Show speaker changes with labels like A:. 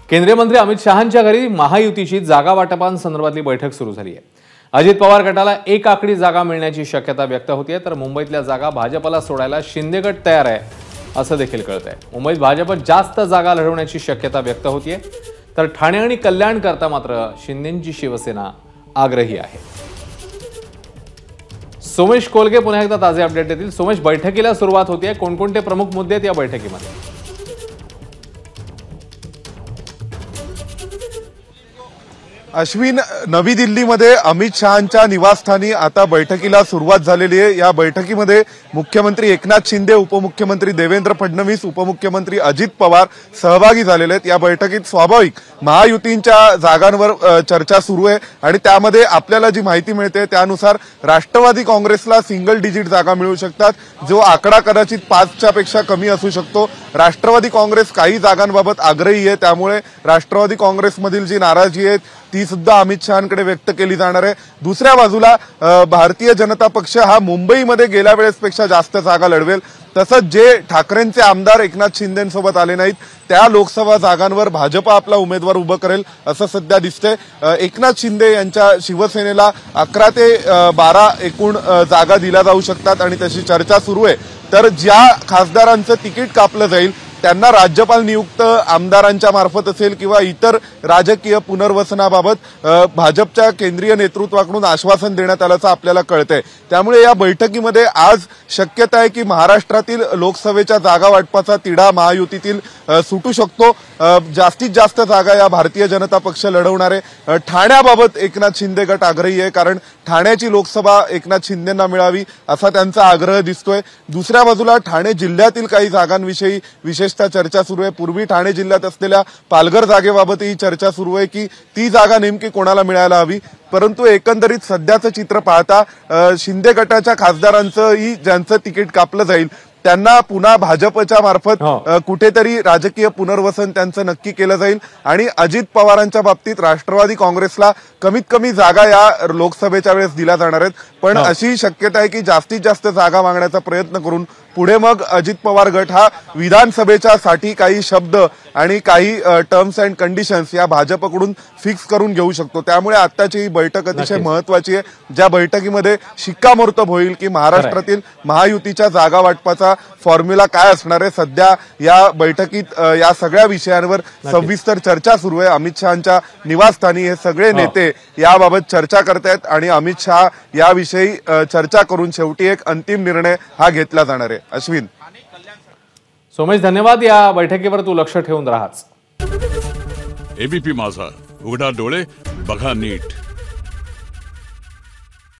A: केंद्रीय मंत्री अमित शहांच्या घरी महायुतीची जागा वाटपांसंदर्भातली बैठक सुरू झाली आहे। अजित पवार गटाला एक आकडी जागा मिळण्याची शक्यता व्यक्त होतीये, तर मुंबईतल्या जागा भाजपला सोडायला शिंदे गट तयार आहे असं देखील कळतंय। मुंबईत भाजप जास्त जागा लढवण्याची शक्यता व्यक्त होतीये, तर ठाणे आणि कल्याण करता मात्र शिंदेंची शिवसेना आग्रही आहे। सोमेश कोलगे पुन्हा एकदा ताजे अपडेट देतील। सोमेश, बैठकीला सुरुवात होतीये, कोणकोणते प्रमुख मुद्दे आहेत या बैठकीमध्ये?
B: अश्विन, नवी दिल्लीमध्ये अमित शहांच्या निवासस्थानी आता बैठकीला सुरुवात झालेली आहे। या बैठकीमध्ये मुख्यमंत्री एकनाथ शिंदे, उपमुख्यमंत्री देवेंद्र फडणवीस, उपमुख्यमंत्री अजित पवार सहभागी झालेले आहेत। या बैठकीत स्वाभाविक महायुतींच्या जागांवर चर्चा सुरू आहे आणि त्यामध्ये आपल्याला जी माहिती मिळते त्यानुसार राष्ट्रवादी काँग्रेसला सिंगल डिजिट जागा मिळू शकतात, जो आकडा कदाचित 5च्या पेक्षा कमी असू शकतो। राष्ट्रवादी काँग्रेस काही जागांबाबत आग्रही आहे, त्यामुळे राष्ट्रवादी काँग्रेसमधील जी नाराजी आहे ती सुद्धा अमित शहांकडे व्यक्त केली जाणार आहे। दुसऱ्या बाजूला भारतीय जनता पक्ष हा मुंबईमध्ये गेल्या वेळेसपेक्षा जास्त जागा लढवेल। तसंच जे ठाकरेंचे आमदार एकनाथ शिंदेंसोबत आले नाहीत त्या लोकसभा जागांवर भाजप आपला उमेदवार उभं करेल असं सध्या दिसतंय। एकनाथ शिंदे यांच्या शिवसेनेला 11 ते 12 एकूण जागा दिल्या जाऊ शकतात आणि तशी चर्चा सुरू आहे। तर ज्या खासदारांचं तिकीट कापलं जाईल त्यांना राज्यपाल नियुक्त आमदारांच्या मार्फत असेल किंवा इतर राजकीय पुनर्वसनाबाबत भाजपच्या केंद्रीय नेतृत्वाकडून आश्वासन देण्यात आल्याचं आपल्याला कळतंय। त्यामुळे या बैठकीमध्ये आज शक्यता आहे की महाराष्ट्रातील लोकसभेच्या जागा वाटपाचा तिढा महायुतीतील सुटू शकतो। जास्तीत जास्त जागा या भारतीय जनता पक्ष लढवणार आहे। ठाण्याबाबत एकनाथ शिंदे गट आग्रही आहे, कारण ठाण्याची लोकसभा एकनाथ शिंदेंना मिळावी असा त्यांचा आग्रह दिसतोय। दुसऱ्या बाजूला ठाणे जिल्ह्यातील काही जागांविषयी विशेषतः चर्चा सुरू आहे। पूर्वी ठाणे जिल्ह्यात असलेल्या पालघर जागेबाबतही चर्चा सुरू आहे की ती जागा नेमकी कोणाला मिळायला हवी। परंतु एकंदरीत सध्याचं चित्र पाहता शिंदे गटाच्या खासदारांचंही ज्यांचं तिकीट कापलं जाईल त्यांना पुन्हा भाजपच्या मार्फत कुठेतरी राजकीय पुनर्वसन त्यांचं नक्की केलं जाईल आणि अजित पवारांच्या बाबतीत राष्ट्रवादी काँग्रेसला कमीत कमी जागा या लोकसभेच्या वेळेस दिल्या जाणार आहेत। पण अशी शक्यता आहे की जास्तीत जास्त जागा मागण्याचा प्रयत्न करून पुढे मग अजित पवार गट हा विधानसभेच्या साठी काही शब्द आणि काही टर्म्स अँड कंडिशन्स या भाजपकडून फिक्स करून घेऊ शकतो। त्यामुळे आत्ताची ही बैठक अतिशय महत्वाची आहे, ज्या बैठकीमध्ये शिक्कामोर्तब होईल की महाराष्ट्रातील महायुतीच्या जागा वाटपाचा फॉर्म्युला काय असणार आहे। सध्या या बैठकीत या सगळ्या विषयांवर सविस्तर चर्चा सुरू आहे। अमित शहांच्या निवासस्थानी हे सगळे नेते याबाबत चर्चा करतायत आणि अमित शहा याविषयी चर्चा करून शेवटी एक अंतिम निर्णय हा घेतला जाणार आहे। अश्विन,
A: सोमेश, धन्यवाद। या बैठकीवर तू लक्ष ठेवून राहाच।
C: एबीपी माझा, उघडा डोळे बघा नीट।